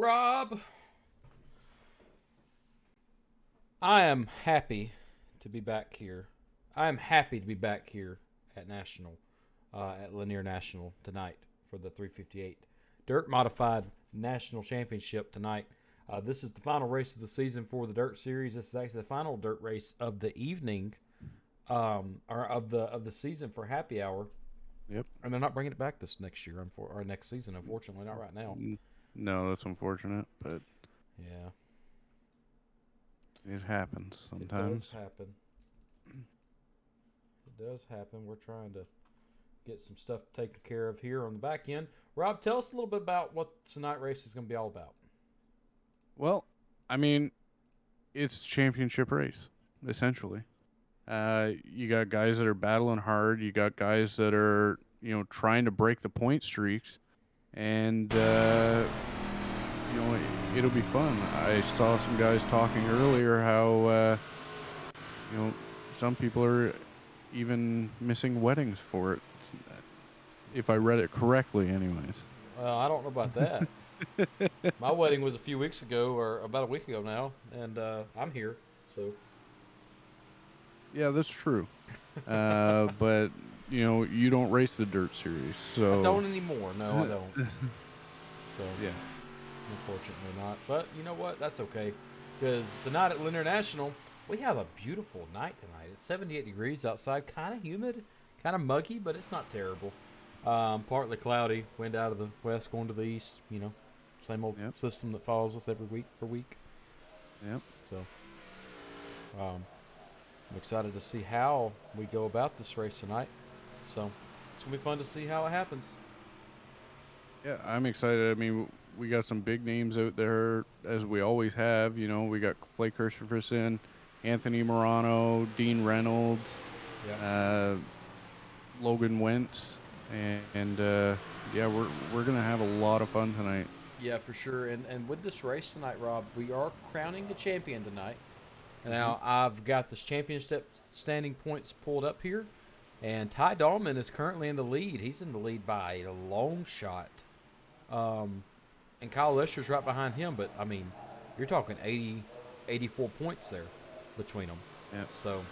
Rob, I am happy to be back here. I am happy to be back here at at Lanier National tonight for the 358 Dirt Modified National Championship tonight. This is the final race of the season for the Dirt Series. This is actually the final dirt race of the evening, or of the season for Happy Hour. Yep. And they're not bringing it back this next year, or next season, unfortunately, not right now. No, that's unfortunate, but Yeah, it happens it does sometimes. happen. It does happen. We're trying to get some stuff taken care of here on the back end. Rob, tell us a little bit about what tonight race is going to be all about. Well, I mean, it's a championship race, essentially. You got guys that are battling hard. You got guys that are, trying to break the point streaks. And, it'll be fun. I saw some guys talking earlier how, some people are even missing weddings for it. If I read it correctly, anyways. I don't know about that. My wedding was a few weeks ago, or about a week ago now, and I'm here. So Yeah, that's true. But you don't race the dirt series, I so don't anymore. No, I don't. So yeah, unfortunately not. But you know what? That's okay. Because tonight at Lanier National, we have a beautiful night tonight. It's 78 degrees outside, kind of humid, kind of muggy, but it's not terrible. Partly cloudy, wind out of the west going to the east. Same old yep, system that follows us every week for week. yep. So I'm excited to see how we go about this race tonight. So it's gonna be fun to see how it happens. Yeah, I'm excited. I mean, we got some big names out there, as we always have. We got Clay Christopherson, Anthony Morano, Dean Reynolds, Yeah. uh, Logan Wentz, and yeah, we're gonna have a lot of fun tonight. Yeah, for sure. And with this race tonight, Rob, we are crowning a champion tonight. Hmm. Now I've got the championship standing points pulled up here, and Ty Dahlman is currently in the lead. He's in the lead by a long shot. And Kyle Lesher's right behind him, but I mean, you're talking 80, 84 points there between them. Yeah. So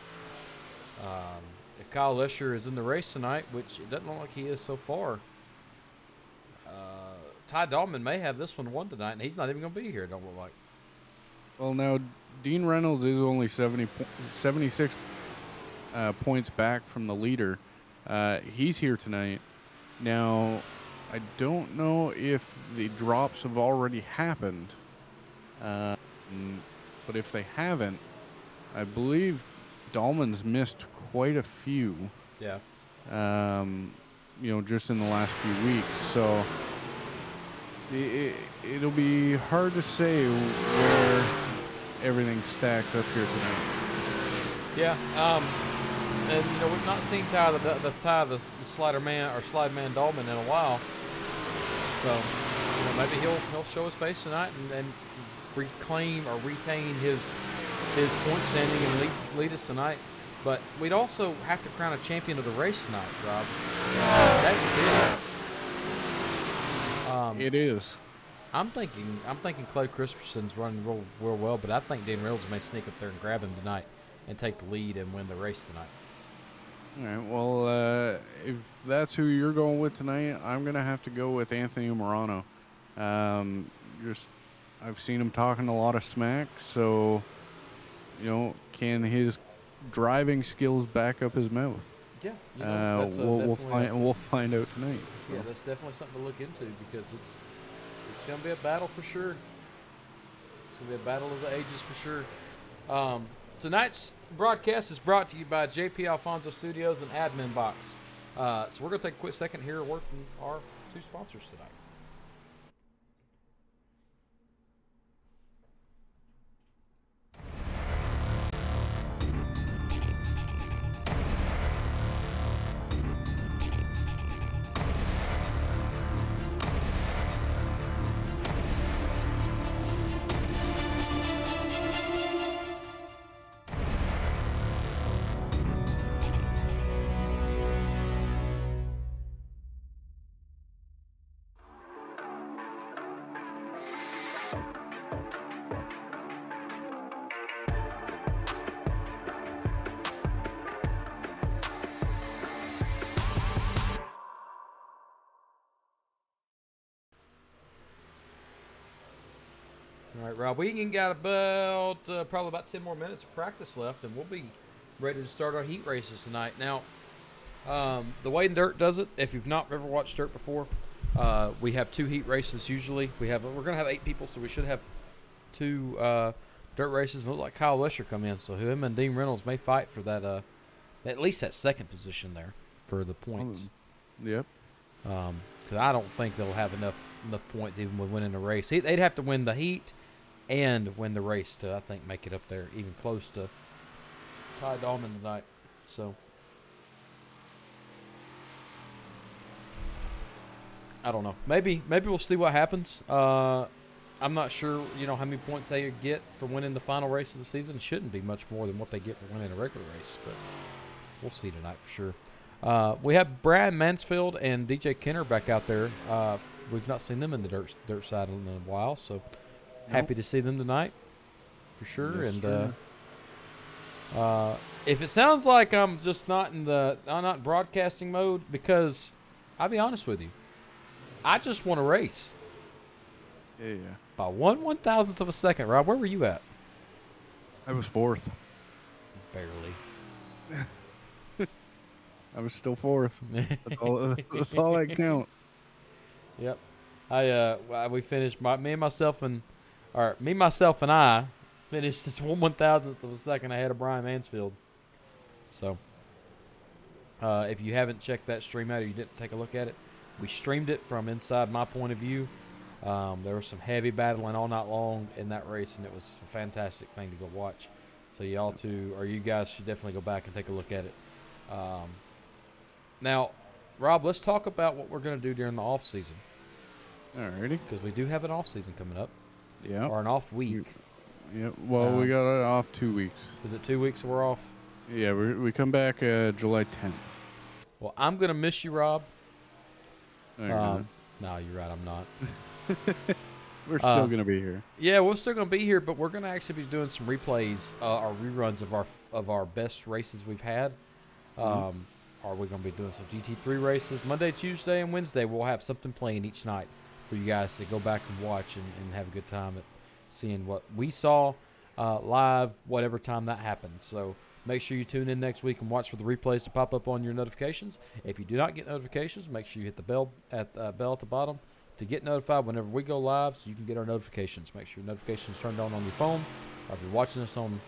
if Kyle Lesher is in the race tonight, which it doesn't look like he is so far, Ty Dahlman may have this one won tonight, and he's not even going to be here. It don't look like. Well, now Dean Reynolds is only 76 points back from the leader. He's here tonight. Now, I don't know if the drops have already happened, uh, but if they haven't, I believe Dahlman's missed quite a few, Yeah. just in the last few weeks. So it'll be hard to say where everything stacks up here tonight. Yeah. And we've not seen Ty the slider man or slide man Dahlman in a while. So maybe he'll show his face tonight and reclaim or retain his point standing and lead us tonight. But we'd also have to crown a champion of the race tonight, Rob. That's big. It is. I'm thinking Clay Christensen's running real well, but I think Dan Reynolds may sneak up there and grab him tonight and take the lead and win the race tonight. All right. Well, if that's who you're going with tonight, I'm gonna have to go with Anthony Morano. Just I've seen him talking a lot of smack, so can his driving skills back up his mouth? Yeah, We'll find out tonight. So. Yeah, that's definitely something to look into because it's going to be a battle for sure. It's going to be a battle of the ages for sure. Tonight's broadcast is brought to you by JP Alfonso Studios and Admin Box. So we're going to take a quick second here to work from our two sponsors tonight. All right, Rob. We can got about probably about 10 more minutes of practice left, and we'll be ready to start our heat races tonight. Now, the way Dirt does it, if you've not ever watched Dirt before, we have 2 heat races usually. We're gonna have 8 people, so we should have 2 dirt races. It look like Kyle Lesher come in, so him and Dean Reynolds may fight for that at least that second position there for the points. Yep. Because I don't think they'll have enough points even with winning the race. They'd have to win the heat and win the race to, I think, make it up there, even close to Ty Dahlman tonight. So I don't know. Maybe we'll see what happens. I'm not sure, how many points they get for winning the final race of the season. It shouldn't be much more than what they get for winning a regular race, but we'll see tonight for sure. We have Brad Mansfield and DJ Kenner back out there. We've not seen them in the dirt side in a while, so happy to see them tonight for sure. Yes, and sir. If it sounds like I'm just not in broadcasting mode, because I'll be honest with you, I just want to race. Yeah. By 1/1000th of a second. Rob, where were you at? I was 4th. Barely. I was still 4th. That's all that count. Yep. We finished me, myself, and I finished this 1/1000th of a second ahead of Brian Mansfield. So, if you haven't checked that stream out or you didn't take a look at it, we streamed it from inside my point of view. There was some heavy battling all night long in that race, and it was a fantastic thing to go watch. So you guys should definitely go back and take a look at it. Now, Rob, let's talk about what we're going to do during the off season. Alrighty. Because we do have an off season coming up. Yeah. Or an off week. Yep. Well, we got it off 2 weeks. Is it 2 weeks we're off? Yeah, we come back July 10th. Well, I'm going to miss you, Rob. No, you're not. No, you're right. I'm not. We're still going to be here. Yeah, we're still going to be here, but we're going to actually be doing some replays or reruns of our best races we've had. Are we going to be doing some GT3 races? Monday, Tuesday, and Wednesday, we'll have something playing each night for you guys to go back and watch and have a good time at seeing what we saw live, whatever time that happened. So make sure you tune in next week and watch for the replays to pop up on your notifications. If you do not get notifications, make sure you hit the bell at the bottom to get notified whenever we go live, so you can get our notifications. Make sure your notifications turned on your phone, or if you're watching us on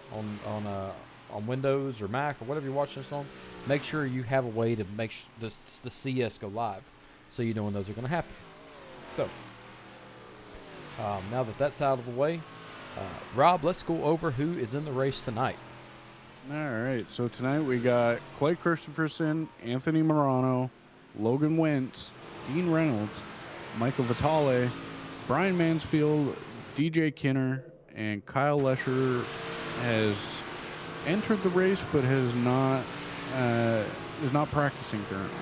Windows or Mac or whatever you're watching us on, make sure you have a way to to see us go live, so you know when those are going to happen. So now that that's out of the way, Rob, let's go over who is in the race tonight. All right. So tonight we got Clay Christopherson, Anthony Morano, Logan Wentz, Dean Reynolds, Michael Vitale, Brian Mansfield, DJ Kinner, and Kyle Lesher has entered the race but is not practicing currently.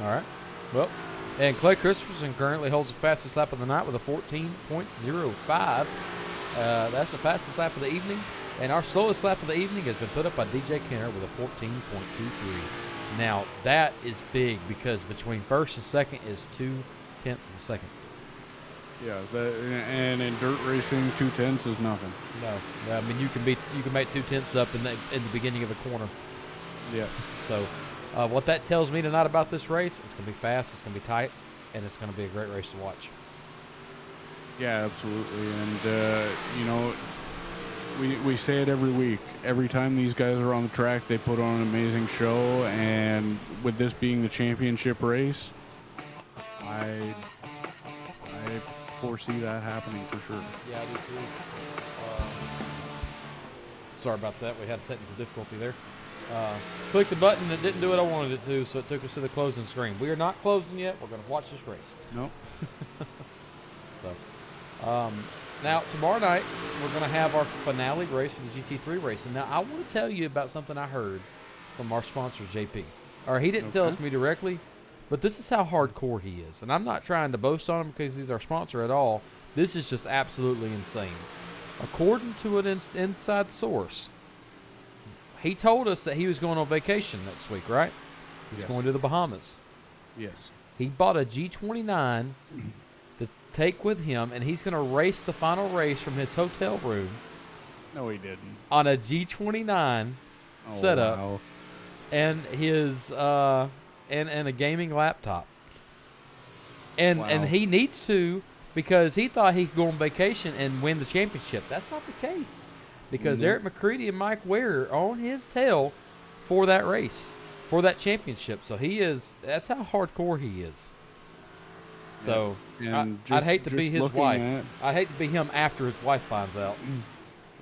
All right. Well, and Clay Christopherson currently holds the fastest lap of the night with a 14.05. That's the fastest lap of the evening. And our slowest lap of the evening has been put up by DJ Kenner with a 14.23. Now, that is big because between first and second is 0.2 of a second. Yeah, and in dirt racing, 0.2 is nothing. No, I mean you can make 0.2 up in the beginning of the corner. Yeah. So, what that tells me tonight about this race, it's going to be fast, it's going to be tight, and it's going to be a great race to watch. Yeah, absolutely. And we say it every week. Every time these guys are on the track, they put on an amazing show. And with this being the championship race, I foresee that happening for sure. Yeah, I do too. Sorry about that. We had a technical difficulty there. Clicked the button and it didn't do what I wanted it to, so it took us to the closing screen. We are not closing yet. We're going to watch this race. Nope. So, now tomorrow night we're going to have our finale race for the GT3 race. And now I want to tell you about something I heard from our sponsor, JP. Or he didn't tell us me directly, but this is how hardcore he is. And I'm not trying to boast on him because he's our sponsor at all. This is just absolutely insane. According to an inside source, he told us that he was going on vacation next week, right? He's going to the Bahamas. Yes. He bought a G29 take with him, and he's going to race the final race from his hotel room No, he didn't. on a G29 setup Wow. and his and a gaming laptop. And Wow. he needs to, because he thought he could go on vacation and win the championship. That's not the case, because No. Eric McCready and Mike Ware are on his tail for that race, for that championship. So that's how hardcore he is. So And I'd hate to be just his looking wife. I'd hate to be him after his wife finds out.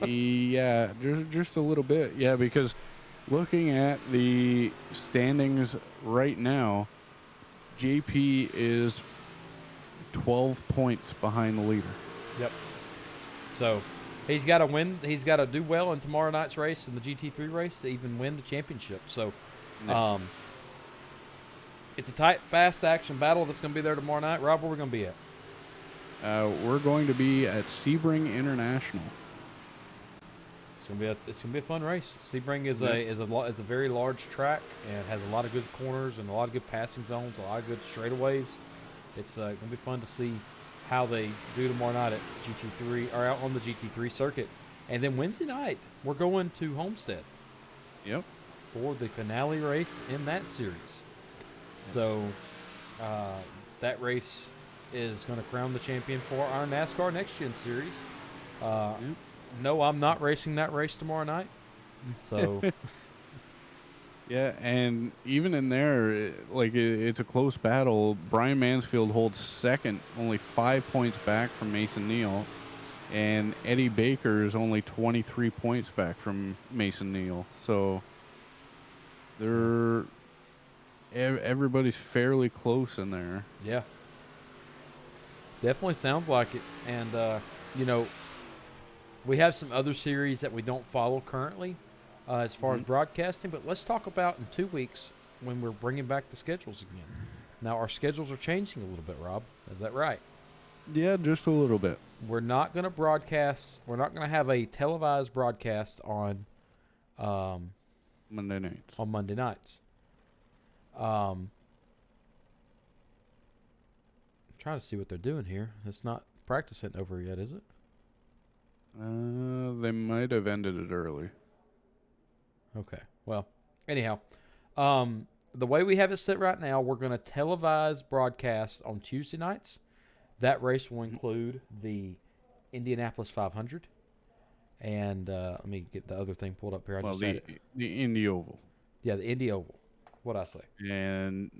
Yeah, just a little bit. Yeah, because looking at the standings right now, JP is 12 points behind the leader. Yep. So he's got to win. He's got to do well in tomorrow night's race, in the GT3 race, to even win the championship. So it's a tight, fast action battle that's going to be there tomorrow night. Rob, where are we going to be at? We're going to be at Sebring International. It's gonna be a fun race. Sebring is a very large track and has a lot of good corners and a lot of good passing zones, a lot of good straightaways. It's gonna be fun to see how they do tomorrow night at GT3 or out on the GT3 circuit. And then Wednesday night we're going to Homestead. Yep. For the finale race in that series. Yes. So that race is going to crown the champion for our NASCAR Next Gen Series. Yep. No, I'm not racing that race tomorrow night. So, yeah, and even in there, it's a close battle. Brian Mansfield holds second, only 5 points back from Mason Neal, and Eddie Baker is only 23 points back from Mason Neal. So, everybody's fairly close in there. Yeah, definitely sounds like it. And we have some other series that we don't follow currently as far as broadcasting, but let's talk about in 2 weeks when we're bringing back the schedules again. Now, our schedules are changing a little bit, Rob. Is that right? Yeah, just a little bit. We're not going to broadcast. We're not going to have a televised broadcast on Monday nights. On Monday nights. I'm trying to see what they're doing here. It's not practice isn't over yet, is it? They might have ended it early. Okay. Well, anyhow, the way we have it set right now, we're going to televise broadcast on Tuesday nights. That race will include the Indianapolis 500. And let me get the other thing pulled up here. The Indy Oval. Yeah, the Indy Oval. What'd I say? And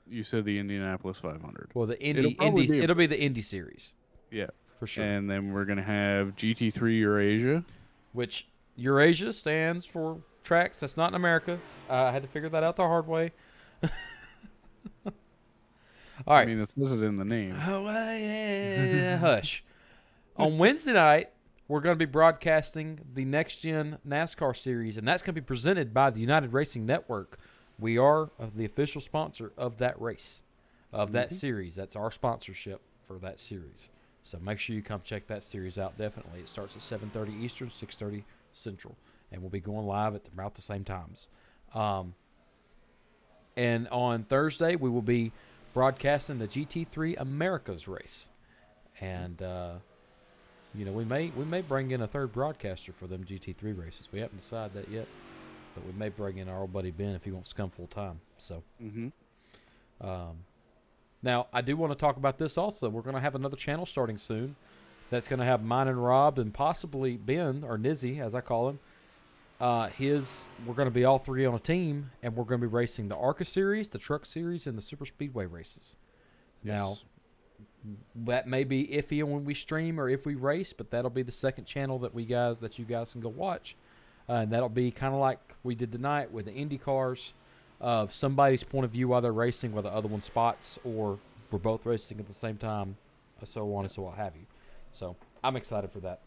you said the Indianapolis 500. Well, it'll be the Indy Series. Yeah. For sure. And then we're going to have GT3 Eurasia. Which Eurasia stands for tracks that's not in America. I had to figure that out the hard way. All right. I mean, it says it in the name. Oh, yeah. Hush. On Wednesday night, we're going to be broadcasting the Next Gen NASCAR Series, and that's going to be presented by the United Racing Network. We are the official sponsor of that race, of that series. That's our sponsorship for that series. So make sure you come check that series out, definitely. It starts at 7:30 Eastern, 6:30 Central, and we'll be going live at about the same times. And on Thursday, we will be broadcasting the GT3 Americas race. And, we may bring in a third broadcaster for them GT3 races. We haven't decided that yet, but we may bring in our old buddy Ben if he wants to come full time. So, now, I do want to talk about this also. We're going to have another channel starting soon that's going to have mine and Rob and possibly Ben, or Nizzy, as I call him. We're going to be all three on a team, and we're going to be racing the ARCA Series, the Truck Series, and the Super Speedway races. Yes. Now, that may be iffy when we stream or if we race, but that'll be the second channel that you guys can go watch. And that'll be kind of like we did tonight with the Indy cars. Of somebody's point of view while they're racing, while the other one spots, or we're both racing at the same time, so on and so what have you. So I'm excited for that.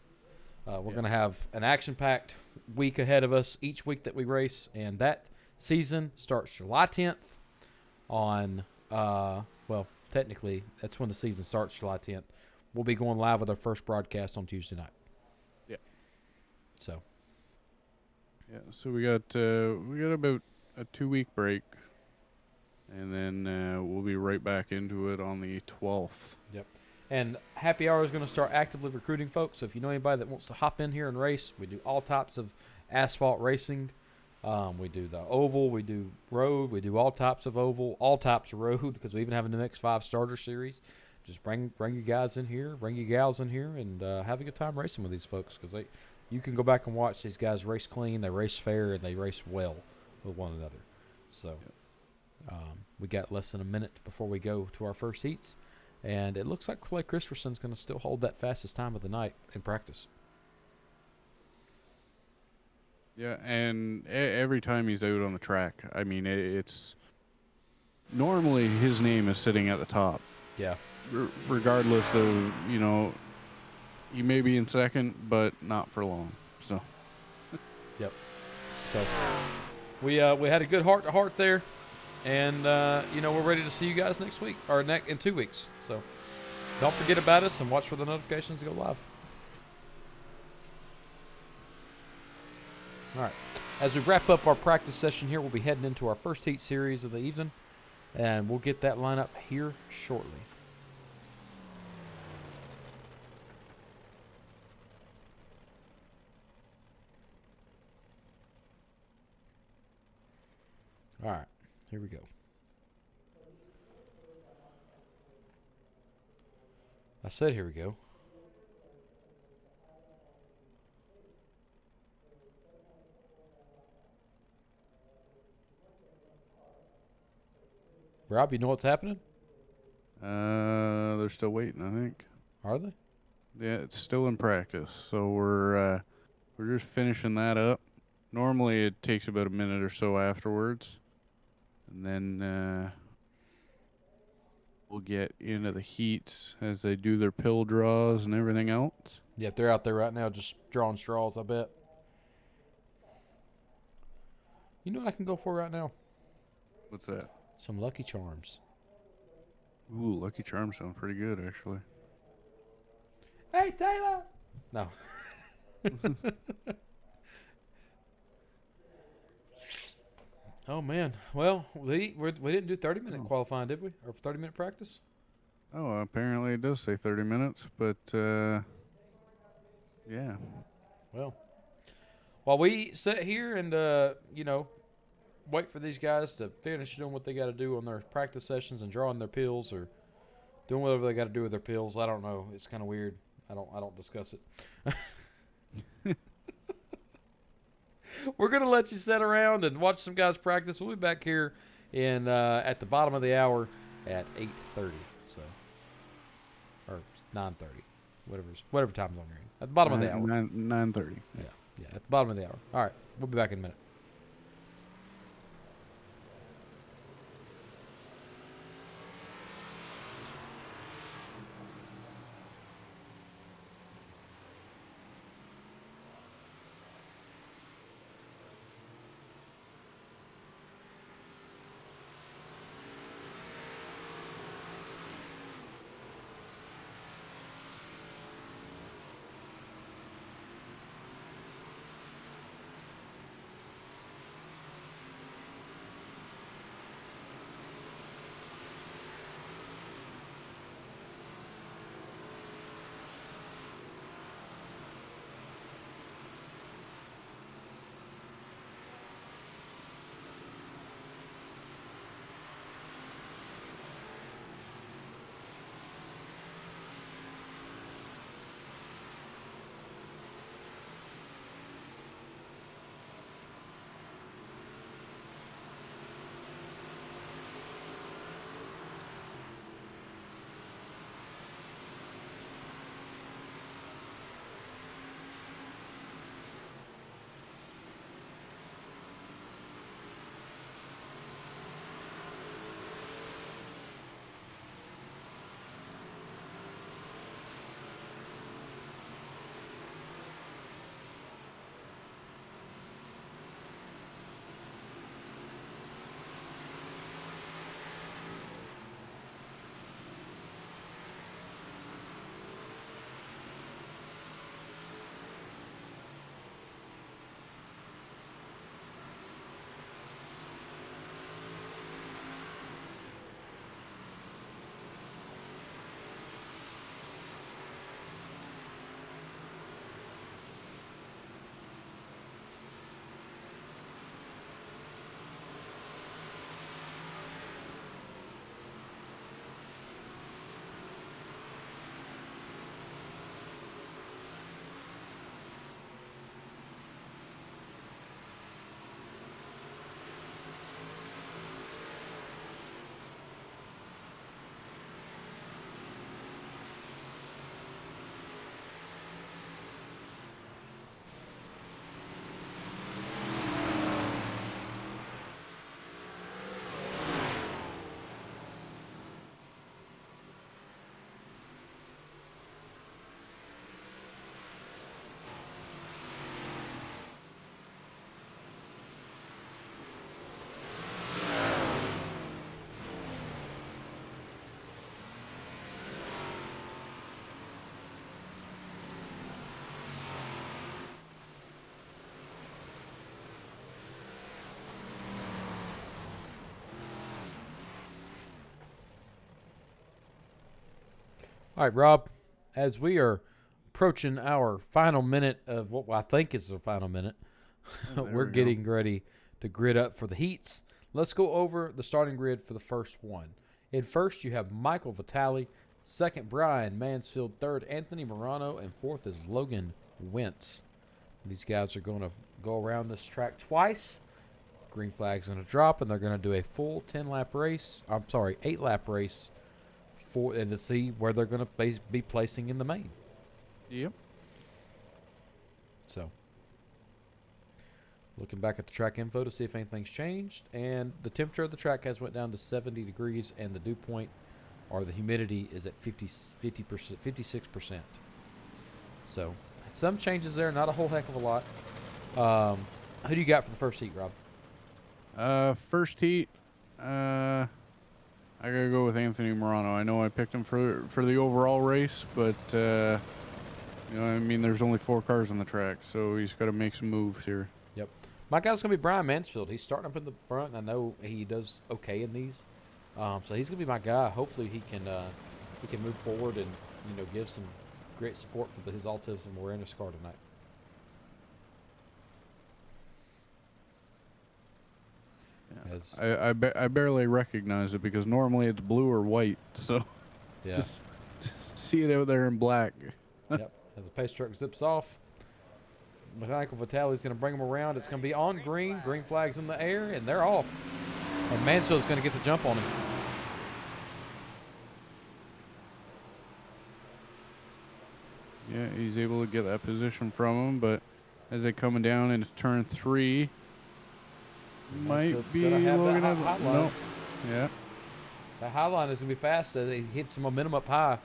We're going to have an action-packed week ahead of us each week that we race, and that season starts July 10th on, technically, that's when the season starts, July 10th. We'll be going live with our first broadcast on Tuesday night. Yeah. So. Yeah, so we got about a 2-week break, and then we'll be right back into it on the 12th. Yep. And happy hour is going to start actively recruiting folks. So if you know anybody that wants to hop in here and race, we do all types of asphalt racing. We do the oval, we do road, we do all types of oval, all types of road, because we even have an MX5 starter series. Just bring you guys in here, bring you gals in here, and have a good time racing with these folks, because you can go back and watch these guys race clean, they race fair, and they race well with one another. So we got less than a minute before we go to our first heats. And it looks like Clay Christensen's going to still hold that fastest time of the night in practice. Yeah, and every time he's out on the track, I mean, it's normally his name is sitting at the top. Yeah. Regardless of, he may be in second, but not for long. So. Yep. So we had a good heart-to-heart there. And, we're ready to see you guys next week, or in 2 weeks. So don't forget about us and watch for the notifications to go live. All right. As we wrap up our practice session here, we'll be heading into our first heat series of the evening. And we'll get that lineup here shortly. All right. Here we go. I said here we go. Rob, you know what's happening? They're still waiting, I think. Are they? Yeah, it's still in practice. So we're just finishing that up. Normally it takes about a minute or so afterwards. And then we'll get into the heats as they do their pill draws and everything else. Yeah, they're out there right now just drawing straws, I bet. You know what I can go for right now? What's that? Some Lucky Charms. Ooh, Lucky Charms sound pretty good, actually. Hey, Taylor! No. Oh, man. Well, we didn't do 30-minute qualifying, did we? Or 30-minute practice? Oh, apparently it does say 30 minutes, but, yeah. Well, while we sit here and, wait for these guys to finish doing what they got to do on their practice sessions and drawing their pills or doing whatever they got to do with their pills, I don't know. It's kind of weird. I don't discuss it. We're going to let you sit around and watch some guys practice. We'll be back here in at the bottom of the hour at 8:30. So, or 9:30. Whatever time zone you're in. At the bottom of the hour. 9:30. Yeah, at the bottom of the hour. All right. We'll be back in a minute. All right, Rob, as we are approaching our final minute of what I think is the final minute, we're getting ready to grid up for the heats. Let's go over the starting grid for the first one. In first, you have Michael Vitale. Second, Brian Mansfield. Third, Anthony Morano. And fourth is Logan Wentz. These guys are going to go around this track twice. Green flag's going to drop, and they're going to do a full 8-lap race and to see where they're going to be placing in the main. Yep. So, looking back at the track info to see if anything's changed, and the temperature of the track has went down to 70 degrees, and the dew point or the humidity is at 50%, 56%. So, some changes there, not a whole heck of a lot. Who do you got for the first heat, Rob? First heat, I gotta go with Anthony Morano. I know I picked him for the overall race, but there's only 4 cars on the track, so he's got to make some moves here. Yep. My guy's gonna be Brian Mansfield. He's starting up in the front, and I know he does okay in these, so he's gonna be my guy. Hopefully, he can move forward and give some great support for his Altivs and Morena's car tonight. I barely recognize it because normally it's blue or white. So yeah. just see it out there in black. Yep. As the pace truck zips off, Michael Vitale's going to bring them around. It's going to be on green. Green flag's in the air, and they're off. And Mansfield's going to get the jump on him. Yeah, he's able to get that position from him, but as they're coming down into turn 3, might be looking at no. Yeah. That high line is going to be fast. He hits some momentum up high.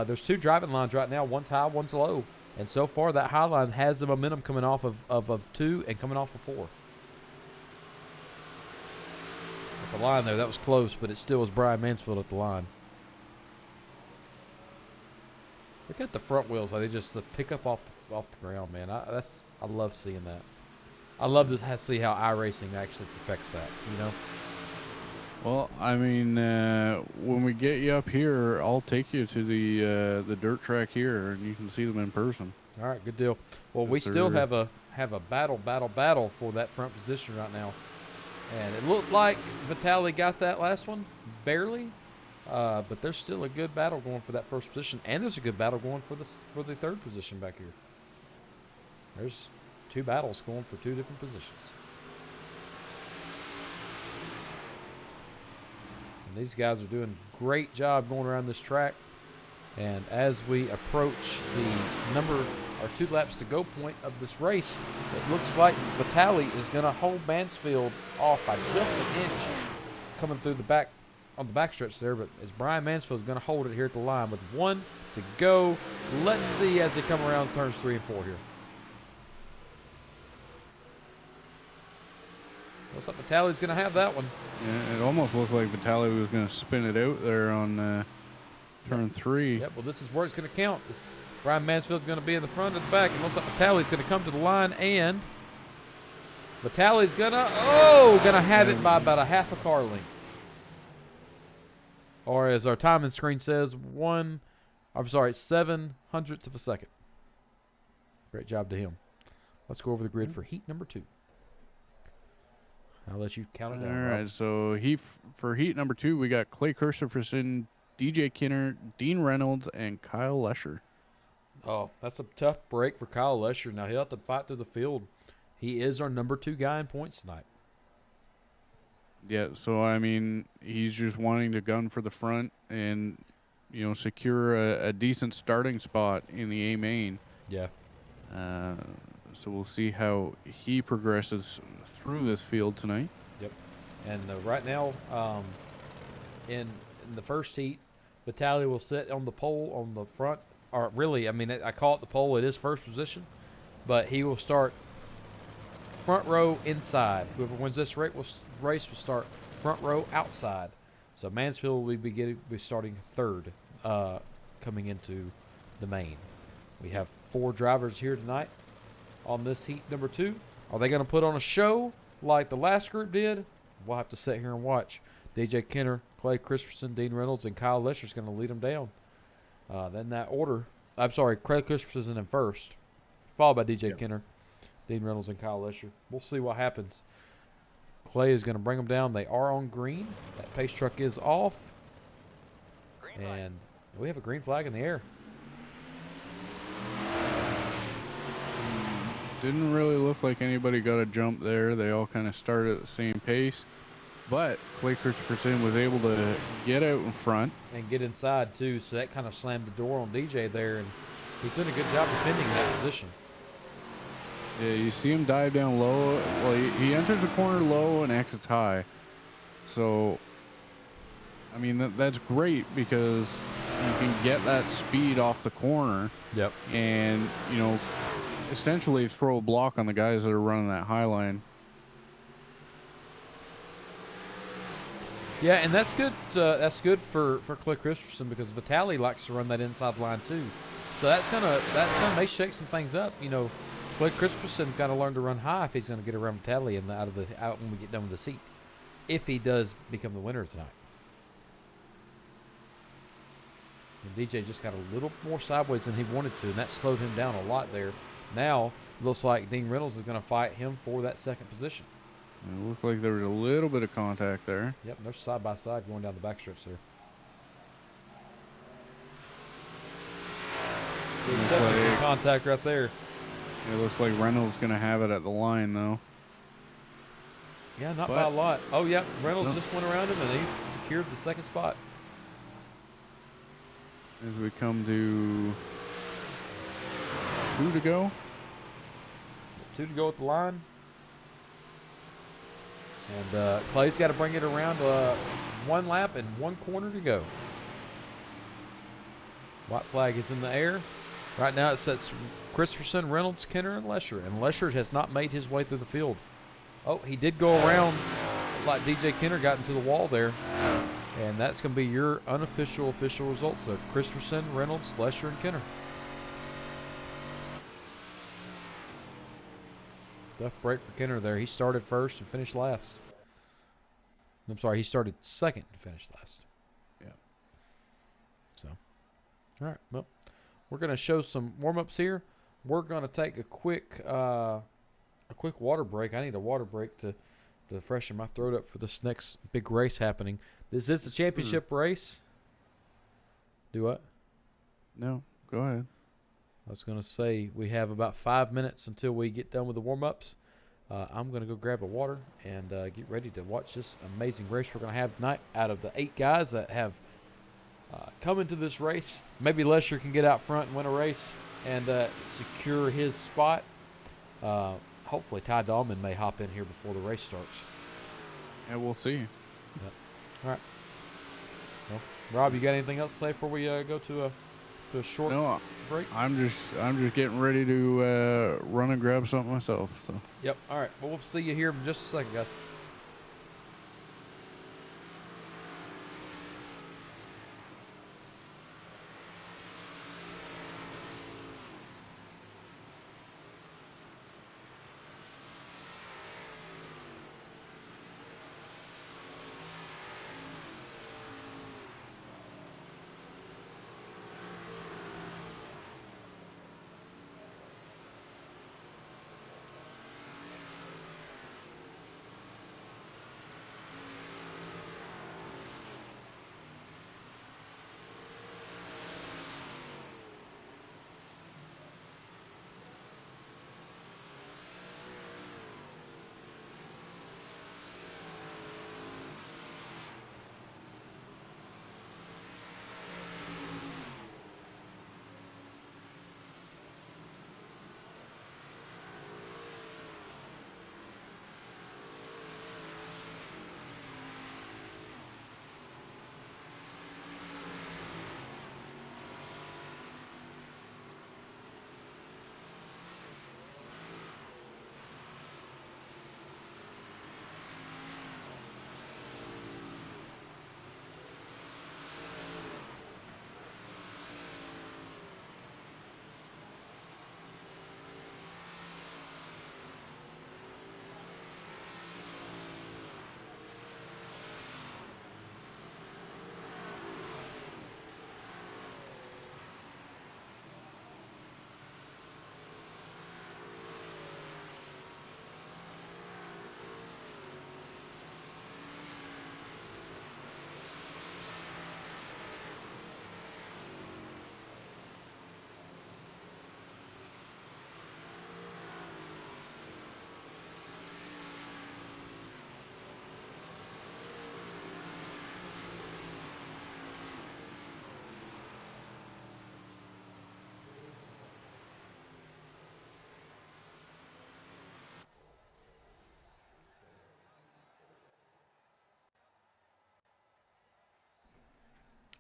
There's 2 driving lines right now. One's high, one's low. And so far, that high line has the momentum coming off of 2 and coming off of 4. At the line there, that was close, but it still was Brian Mansfield at the line. Look at the front wheels. They just pick up off the ground, man. I love seeing that. I love to see how iRacing actually affects that, Well, when we get you up here, I'll take you to the dirt track here, and you can see them in person. All right, good deal. Well, we still have a battle for that front position right now, and it looked like Vitale got that last one, barely, but there's still a good battle going for that first position, and there's a good battle going for the third position back here. There's 2 battles going for 2 different positions. And these guys are doing a great job going around this track. And as we approach the 2 laps to go point of this race, it looks like Vitale is going to hold Mansfield off by just an inch coming through the back on the backstretch there. But as Brian Mansfield is going to hold it here at the line with 1 to go. Let's see as they come around turns 3 and 4 here. Looks like Vitale's going to have that one. Yeah, it almost looked like Vitale was going to spin it out there on turn 3. Yep, well, this is where it's going to count. Brian Mansfield's going to be in the front and the back. It looks like Vitale's going to come to the line, and Vitale's going to have it by about a half a car length. Or as our timing screen says, 7/100th of a second. Great job to him. Let's go over the grid for heat number 2. I'll let you count it down. All right, so for heat number 2, we got Clay Christopherson, DJ Kinner, Dean Reynolds, and Kyle Lesher. Oh, that's a tough break for Kyle Lesher. Now, he'll have to fight through the field. He is our number 2 guy in points tonight. Yeah, so, he's just wanting to gun for the front and, secure a decent starting spot in the A main. Yeah. So we'll see how he progresses through this field tonight. Yep. And right now, in the first heat, Vitale will sit on the pole on the front. Or really, I call it the pole. It is first position. But he will start front row inside. Whoever wins this race will start front row outside. So Mansfield will be starting third coming into the main. We have 4 drivers here tonight on this heat number 2. Are they going to put on a show like the last group did? We'll have to sit here and watch. DJ Kenner, Clay Christensen, Dean Reynolds, and Kyle Lesher's going to lead them down. Then that order, I'm sorry, Craig Christensen in first, followed by DJ Yep. Kenner, Dean Reynolds, and Kyle Lesher. We'll see what happens. Clay is going to bring them down. They are on green. That pace truck is off. And we have a green flag in the air. Didn't really look like anybody got a jump there. They all kind of started at the same pace. But Clay Christopherson was able to get out in front. And get inside, too. So that kind of slammed the door on DJ there. And he's doing a good job defending that position. Yeah, you see him dive down low. Well, he enters the corner low and exits high. So, I mean, that's great because you can get that speed off the corner. Yep. And, you know, essentially throw a block on the guys that are running that high line. Yeah, and that's good. That's good for Clay Christensen because Vitaly likes to run that inside line too. So that's gonna may shake some things up. You know, Clay Christensen got to learn to run high if he's going to get around Vitaly and out when we get done with the seat. If he does become the winner tonight. And DJ just got a little more sideways than he wanted to, and that slowed him down a lot there. Now looks like Dean Reynolds is going to fight him for that second position. It looked like there was a little bit of contact there. Yep, they're side by side going down the back stretch there. There's definitely some contact right there. It looks like Reynolds going to have it at the line, though. Yeah, not by a lot. Oh, yeah, Reynolds just went around him, and he secured the second spot. As we come to 2 to go. 2 to go at the line. And Clay's got to bring it around 1 lap and 1 corner to go. White flag is in the air. Right now it sets Christopherson, Reynolds, Kenner, and Lesher. And Lesher has not made his way through the field. Oh, he did go around like DJ Kenner got into the wall there. And that's going to be your unofficial official results. So Christopherson, Reynolds, Lesher, and Kenner. Tough break for Kenner there. He started first and finished last. I'm sorry, he started second and finished last. Yeah. So, all right. Well, we're going to show some warm-ups here. We're going to take a quick water break. I need a water break to freshen my throat up for this next big race happening. This is the championship race. Do what? No, go ahead. I was going to say we have about 5 minutes until we get done with the warm-ups. I'm going to go grab a water and get ready to watch this amazing race we're going to have tonight. Out of the 8 guys that have come into this race, maybe Lesher can get out front and win a race and secure his spot. Hopefully Ty Dahlman may hop in here before the race starts. Yeah, we'll see. Yep. All right. Well, Rob, you got anything else to say before we go to a short break? I'm just getting ready to run and grab something myself. So. Yep. All right. Well, we'll see you here in just a second, guys.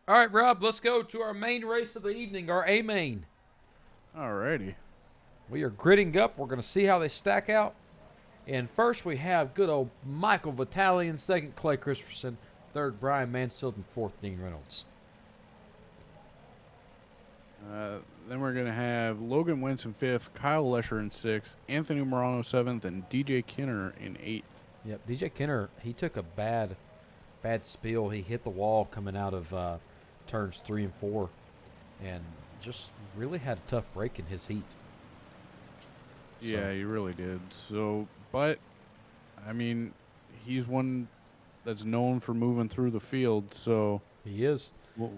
All right, Rob, let's go to our main race of the evening, our A main. Alrighty. We are gridding up. We're going to see how they stack out. And first, we have good old Michael Vitale in second, Clay Christensen, third, Brian Mansfield, and fourth, Dean Reynolds. Then we're going to have Logan Wentz in fifth, Kyle Lesher in sixth, Anthony Morano seventh, and DJ Kinner in eighth. Yep, DJ Kinner, he took a bad spill. He hit the wall coming out of turns 3 and 4 and just really had a tough break in his heat. Yeah, he really did. So, but, I mean, he's one that's known for moving through the field, so. He is.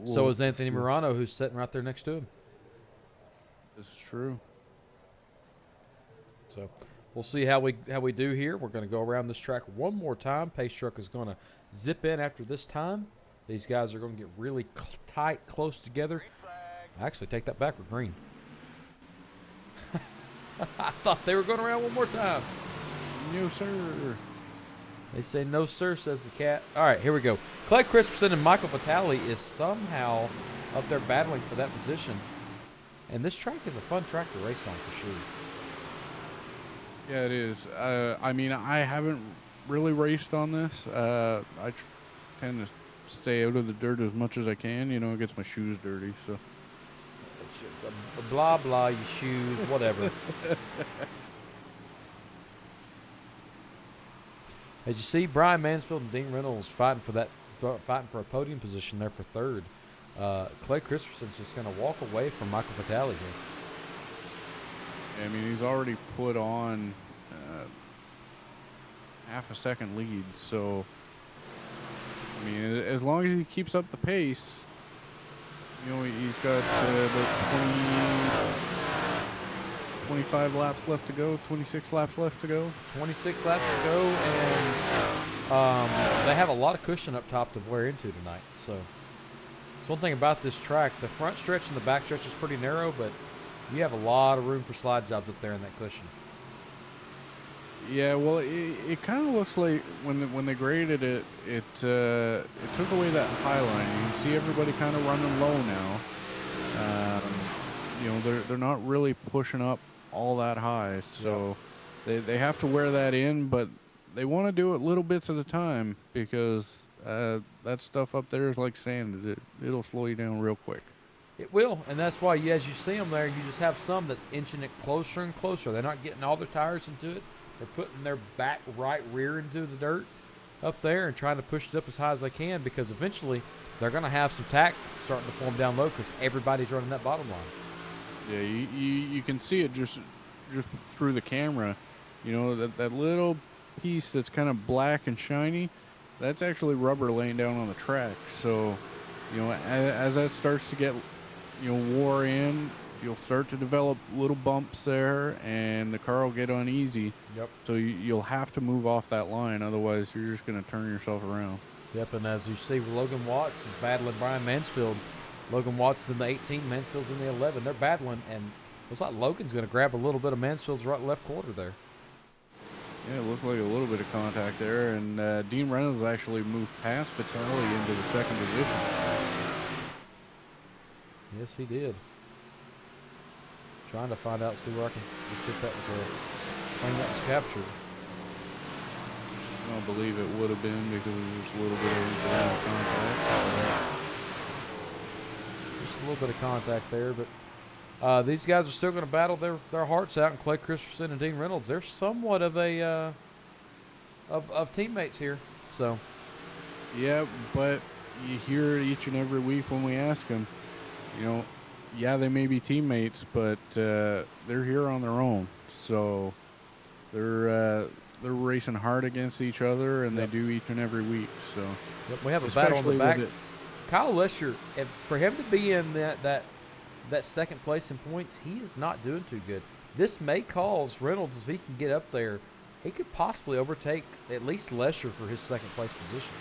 So is Anthony Morano, who's sitting right there next to him. This is true. So we'll see how we do here. We're going to go around this track one more time. Pace truck is going to zip in after this time. These guys are going to get really tight, close together. Actually, take that back with green. I thought they were going around one more time. No, sir. They say no, sir, says the cat. All right, here we go. Clay Christensen and Michael Vitale is somehow up there battling for that position. And this track is a fun track to race on for sure. Yeah, it is. I mean, I haven't really raced on this. I tend to stay out of the dirt as much as I can. You know, it gets my shoes dirty, so. Blah, blah, your shoes, whatever. As you see, Brian Mansfield and Dean Reynolds fighting for a podium position there for third. Clay Christensen's just going to walk away from Michael Vitale here. I mean, he's already put on half a second lead, so I mean, as long as he keeps up the pace, you know, he's got about 25 laps left to go, 26 laps left to go. 26 laps to go, and they have a lot of cushion up top to wear into tonight. So, it's one thing about this track. The front stretch and the back stretch is pretty narrow, but you have a lot of room for slide jobs up there in that cushion. Yeah, well, it kind of looks like when they graded it, it took away that high line. You can see everybody kind of running low now. You know, they're not really pushing up all that high, so they have to wear that in, but they want to do it little bits at a time because that stuff up there is like sand. It'll slow you down real quick. It will, and that's why as you see them there, you just have some that's inching it closer and closer. They're not getting all their tires into it. They're putting their back right rear into the dirt up there and trying to push it up as high as they can because eventually they're going to have some tack starting to form down low because everybody's running that bottom line. Yeah, you can see it just through the camera. You know, that little piece that's kind of black and shiny, that's actually rubber laying down on the track. So, you know, as that starts to get, you know, wore in, you'll start to develop little bumps there, and the car will get uneasy. Yep. So you'll have to move off that line, otherwise you're just going to turn yourself around. Yep, and as you see, Logan Watts is battling Brian Mansfield. Logan Watts is in the 18, Mansfield's in the 11. They're battling, and it looks like Logan's going to grab a little bit of Mansfield's left quarter there. Yeah, it looked like a little bit of contact there, and Dean Reynolds actually moved past Vitale into the second position. Yes, he did. Trying to find out, see where I can see if that was a plane that was captured. I don't believe it would have been because it was a little bit of contact. Just a little bit of contact there, but these guys are still going to battle their hearts out. And Clay Christensen and Dean Reynolds, they're somewhat of a of teammates here. So, yeah, but you hear it each and every week when we ask them, you know, yeah, they may be teammates, but they're here on their own. So they're racing hard against each other, and they do each and every week. So we have a battle on the back. Kyle Lesher, for him to be in that second place in points, he is not doing too good. This may cause Reynolds, if he can get up there, he could possibly overtake at least Lesher for his second place position.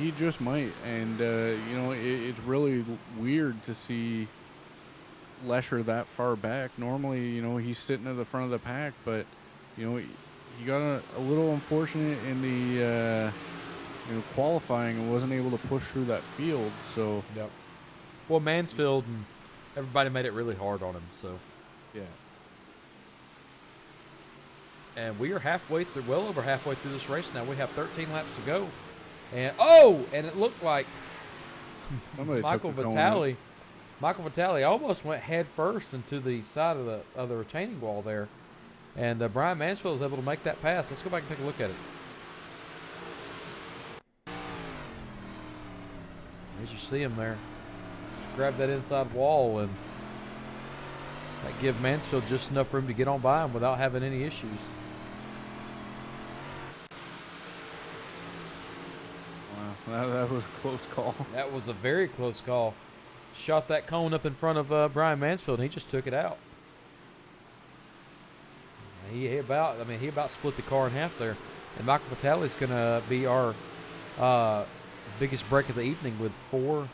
He just might, and you know, it's really weird to see Lesher that far back. Normally, you know, he's sitting at the front of the pack, but you know, he got a little unfortunate in qualifying and wasn't able to push through that field. So Yep. Well, Mansfield and everybody made it really hard on him. So, yeah, and we are halfway through, well over halfway through this race now. We have 13 laps to go, and it looked like somebody Michael took the Vitale. Michael Vitale almost went head first into the side of the retaining wall there, and Brian Mansfield was able to make that pass. Let's go back and take a look at it. As you see him there, just grab that inside wall, and that give Mansfield just enough room to get on by him without having any issues. Wow, that was a close call. That was a very close call. Shot that cone up in front of Brian Mansfield, and he just took it out. He about split the car in half there. And Michael Vitale is going to be our biggest break of the evening with 4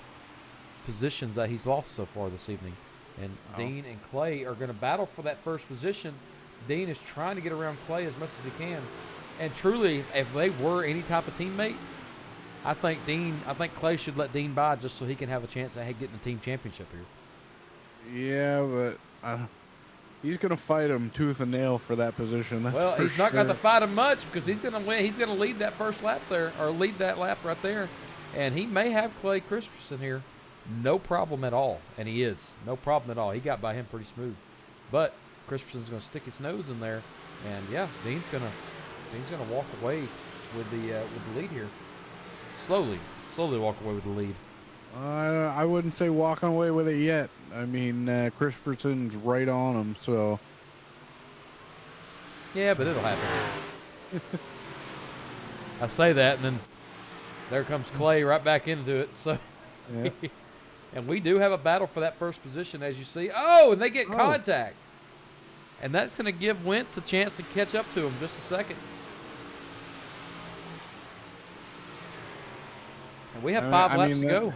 positions that he's lost so far this evening. And Dean and Clay are going to battle for that first position. Dean is trying to get around Clay as much as he can. And truly, if they were any type of teammate, I think Clay should let Dean by just so he can have a chance at getting the team championship here. Yeah, but he's going to fight him tooth and nail for that position. That's he's not going to fight him much because he's going to win. He's going to lead that first lap there, or lead that lap right there. And he may have Clay Christensen here. No problem at all. And he is. No problem at all. He got by him pretty smooth. But Christensen's going to stick his nose in there. And, yeah, Dean's going to walk away with the lead here. Slowly walk away with the lead. I wouldn't say walking away with it yet. I mean, Christopherson's right on him, so. Yeah, but it'll happen. I say that, and then there comes Clay right back into it. So, yeah. And we do have a battle for that first position, as you see. Oh, and they get contact. And that's going to give Wentz a chance to catch up to him just a second. And we have 5 laps to go.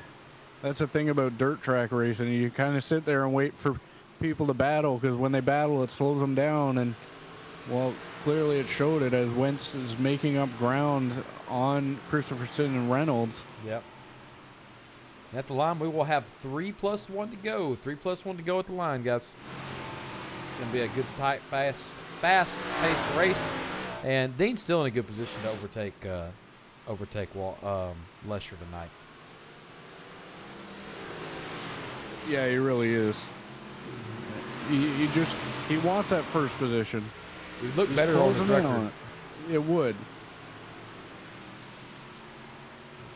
That's the thing about dirt track racing. You kind of sit there and wait for people to battle, because when they battle, it slows them down. And, well, clearly it showed it as Wentz is making up ground on Christopherson and Reynolds. Yep. At the line, we will have 3 + 1 to go. 3 + 1 to go at the line, guys. It's going to be a good, tight, fast-paced race. And Dean's still in a good position to overtake Lesher tonight. Yeah, he really is. He wants that first position. He looked better on his record. On it. It would.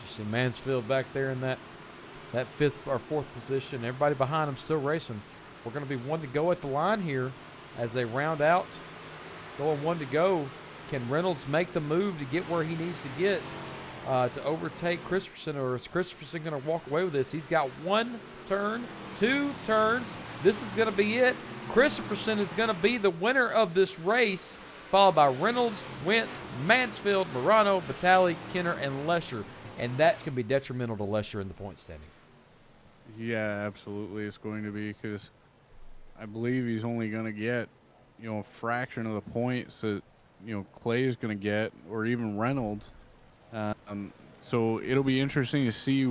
You see Mansfield back there in that 5th or 4th position. Everybody behind him still racing. We're going to be 1 to go at the line here as they round out. Going 1 to go. Can Reynolds make the move to get where he needs to get to overtake Christopherson, or is Christopherson going to walk away with this? He's got 1 turn, 2 turns. This is going to be it. Christopherson is going to be the winner of this race, followed by Reynolds, Wentz, Mansfield, Morano, Vitale, Kenner, and Lesher. And that's going to be detrimental to Lesher in the point standing. Yeah, absolutely. It's going to be, because I believe he's only going to get, a fraction of the points that, Clay is going to get, or even Reynolds. So it'll be interesting to see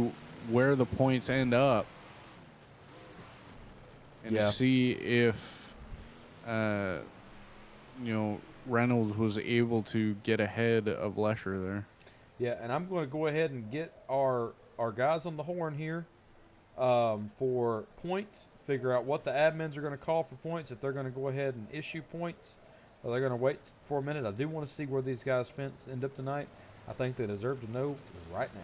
where the points end up, and to see if, Reynolds was able to get ahead of Lesher there. Yeah, and I'm going to go ahead and get our guys on the horn here for points, figure out what the admins are going to call for points, if they're going to go ahead and issue points, or they're going to wait for a minute. I do want to see where these guys end up tonight. I think they deserve to know right now.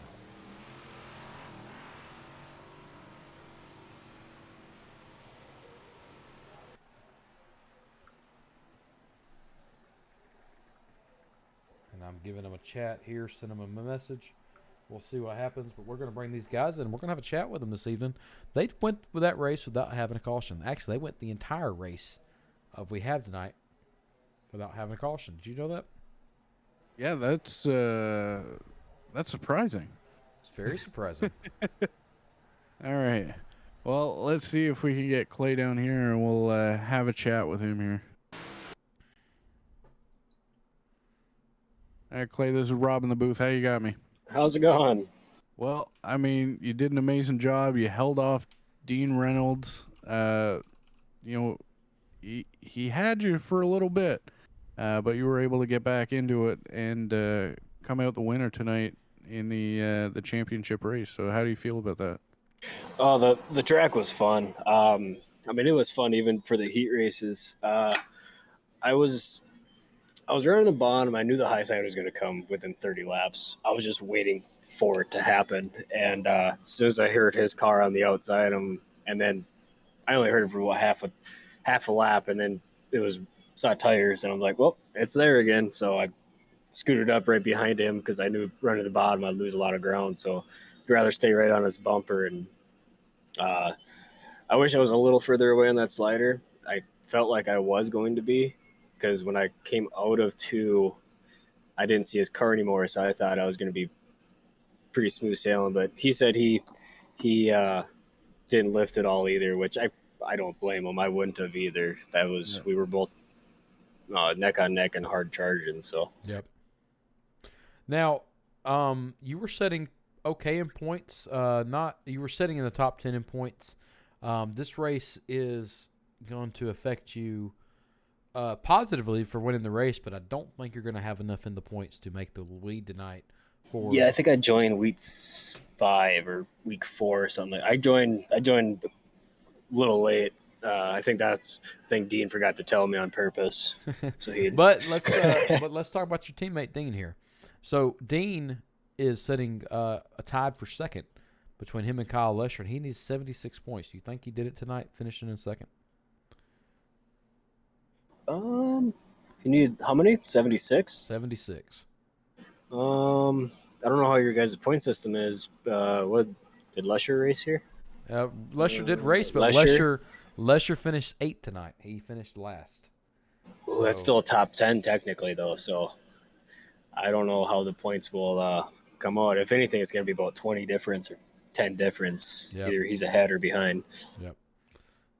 And I'm giving them a chat here, send them a message. We'll see what happens, but we're going to bring these guys in. We're going to have a chat with them this evening. They went with that race without having a caution. Actually, they went the entire race of we have tonight without having a caution. Did you know that? Yeah, that's surprising. It's very surprising. All right. Well, let's see if we can get Clay down here, and we'll have a chat with him here. All right, Clay, this is Rob in the booth. How you got me? How's it going? Well, I mean, you did an amazing job. You held off Dean Reynolds. You know, he had you for a little bit, but you were able to get back into it and come out the winner tonight in the championship race. So, how do you feel about that? Oh, the track was fun. I mean, it was fun even for the heat races. I was I was running the bottom. I knew the high side was going to come within 30 laps. I was just waiting for it to happen. And as soon as I heard his car on the outside, and then I only heard it for what half a lap, and then it was saw tires, and I'm like, well, it's there again. So I scooted up right behind him because I knew running the bottom I'd lose a lot of ground. So I'd rather stay right on his bumper. And uh, I wish I was a little further away on that slider. I felt like I was going to be because when I came out of two, I didn't see his car anymore, so I thought I was going to be pretty smooth sailing. But he said he didn't lift at all either, which I don't blame him. I wouldn't have either. That Yeah. was we were both neck on neck and hard charging. So Yep. Now, you were setting okay in points. Not you were setting in the top 10 in points. This race is going to affect you positively for winning the race, but I don't think you're going to have enough in the points to make the lead tonight. For yeah, I think I joined week 5 or week 4 or something. I joined a little late. I think Dean forgot to tell me on purpose. So he but let's talk about your teammate Dean here. So Dean is sitting tied for second between him and Kyle Lesher, and he needs 76 points. Do you think he did it tonight, finishing in second? um you need how many? 76? 76. I don't know how your guys' point system is. What did Lusher race here? Lesher did race, but Lesher. Lesher finished eighth tonight. He finished last. Well, that's So still a top 10 technically though, so I don't know how the points will come out. If anything, it's going to be about 20 difference or 10 difference. yep, Either he's ahead or behind. yep.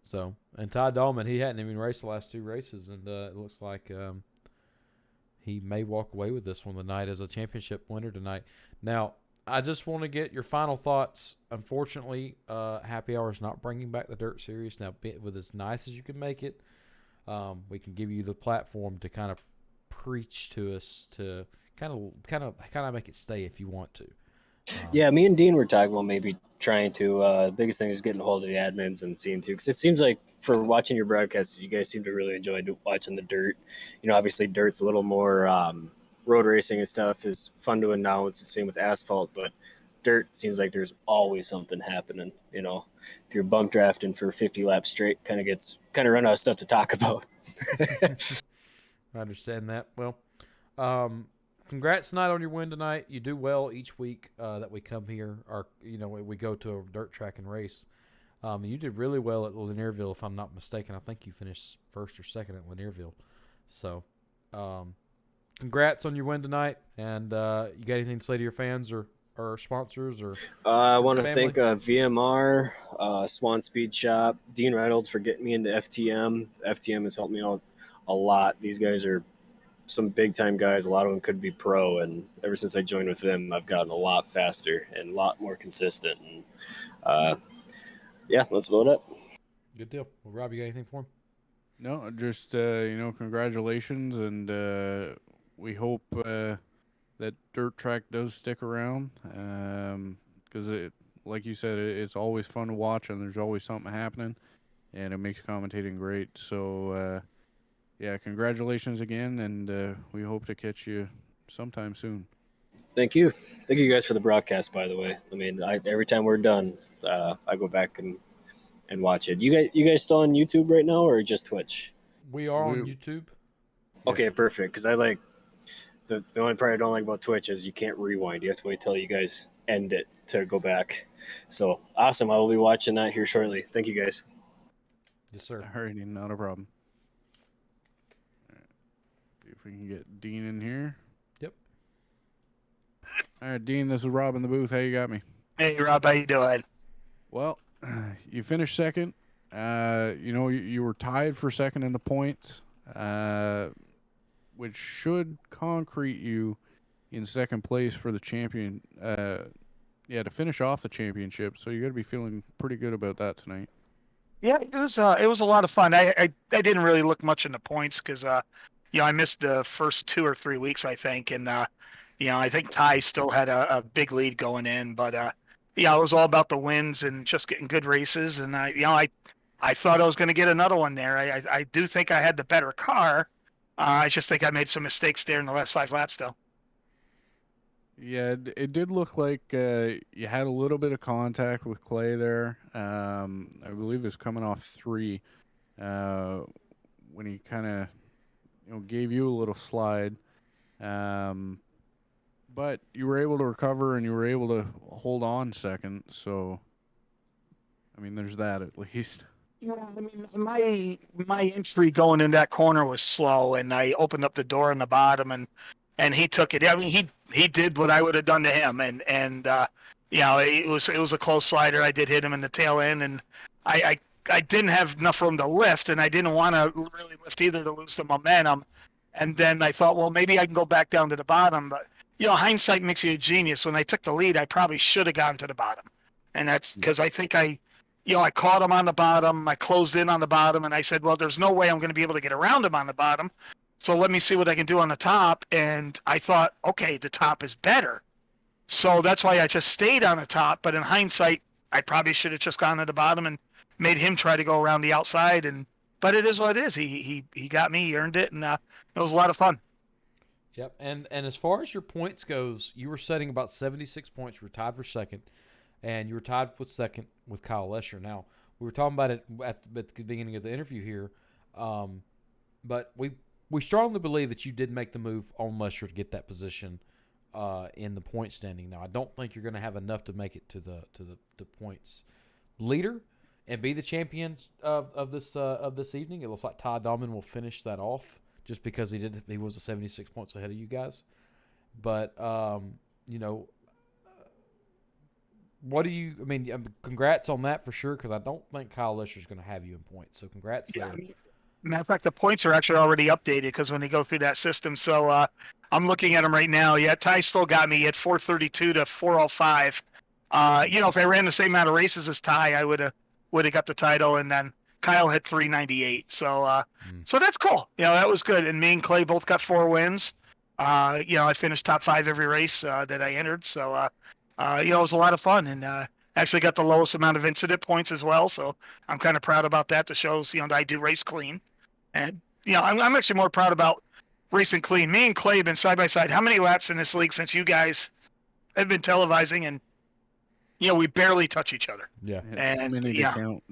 So and Ty Dahlman, he hadn't even raced the last two races, and it looks like he may walk away with this one tonight as a championship winner tonight. Now, I just want to get your final thoughts. Unfortunately, Happy Hour is not bringing back the Dirt Series. Now, with as nice as you can make it, we can give you the platform to kind of preach to us to kind of make it stay if you want to. Yeah, me and Dean were talking about maybe trying to. The biggest thing is getting a hold of the admins and seeing too, because it seems like for watching your broadcasts, you guys seem to really enjoy watching the dirt. Obviously, dirt's a little more road racing and stuff is fun to announce. The same with asphalt, but dirt seems like there's always something happening. If you're bump drafting for 50 laps straight, kind of run out of stuff to talk about. I understand that. Well, um, congrats tonight on your win tonight. You do well each week that we come here, or we go to a dirt track and race. You did really well at Lanierville, if I'm not mistaken. I think you finished first or second at Lanierville. So, um, congrats on your win tonight. And you got anything to say to your fans or sponsors or I want to family? thank VMR, Swan Speed Shop, Dean Reynolds for getting me into FTM. FTM has helped me out a lot. These guys are some big time guys. A lot of them could be pro, and ever since I joined with them, I've gotten a lot faster and a lot more consistent. And uh, yeah, that's about it. Good deal. Well, Rob, you got anything for him? No, just congratulations, and we hope that dirt track does stick around, because like you said, it's always fun to watch, and there's always something happening, and it makes commentating great. So yeah, congratulations again, and we hope to catch you sometime soon. Thank you guys for the broadcast. By the way, I mean, every time we're done, I go back and watch it. You guys still on YouTube right now, or just Twitch? We are on We YouTube. yeah, Okay, perfect. Because I like the only part I don't like about Twitch is you can't rewind. You have to wait till you guys end it to go back. So awesome! I will be watching that here shortly. Thank you guys. Yes, sir. alrighty, not a problem. See if we can get Dean in here. Yep. All right, Dean, this is Rob in the booth. How you got me? Hey Rob, how you doing? Well, you finished second. You were tied for second in the points, which should concrete you in second place for the champion. To finish off the championship. So you got to be feeling pretty good about that tonight. Yeah, it was a lot of fun. I didn't really look much into points because I missed the first 2 or 3 weeks, I think, and I think Ty still had a big lead going in, but it was all about the wins and just getting good races, and I thought I was going to get another one there. I do think I had the better car. I just think I made some mistakes there in the last 5 laps, though. Yeah, it did look like you had a little bit of contact with Clay there. I believe it was coming off 3 when he kind of gave you a little slide. But you were able to recover and you were able to hold on second. So, I mean, there's that at least. Yeah, I mean, my entry going in that corner was slow, and I opened up the door on the bottom, and he took it. I mean, he did what I would have done to him, and it was a close slider. I did hit him in the tail end, and I didn't have enough room to lift, and I didn't want to really lift either to lose the momentum. And then I thought, well, maybe I can go back down to the bottom, but hindsight makes you a genius. When I took the lead, I probably should have gone to the bottom, and that's because I think I caught him on the bottom. I closed in on the bottom, and I said, well, there's no way I'm going to be able to get around him on the bottom. So let me see what I can do on the top. And I thought, okay, the top is better. So that's why I just stayed on the top. But in hindsight, I probably should have just gone to the bottom and made him try to go around the outside. But it is what it is. He got me. He earned it, and it was a lot of fun. Yep. And as far as your points goes, you were setting about 76 points. You were tied for second. And you were tied with second with Kyle Lesher. Now, we were talking about it at the beginning of the interview here, but we strongly believe that you did make the move on Lesher to get that position in the point standing. Now, I don't think you're going to have enough to make it to the points leader and be the champion of this evening. It looks like Ty Dahlman will finish that off just because he was 76 points ahead of you guys. But what do you? I mean, congrats on that for sure. Because I don't think Kyle Lesher's going to have you in points. So congrats there. Matter of fact, the points are actually already updated because when they go through that system. So I'm looking at them right now. Yeah, Ty still got me at 432 to 405. If I ran the same amount of races as Ty, I would have got the title, and then Kyle hit 398. So so that's cool. That was good. And me and Clay both got 4 wins. I finished top 5 every race that I entered. So. It was a lot of fun, and actually got the lowest amount of incident points as well. So I'm kind of proud about that. That shows, that I do race clean. And, I'm actually more proud about racing clean. Me and Clay have been side by side. How many laps in this league since you guys have been televising? And, we barely touch each other. Yeah. And, count.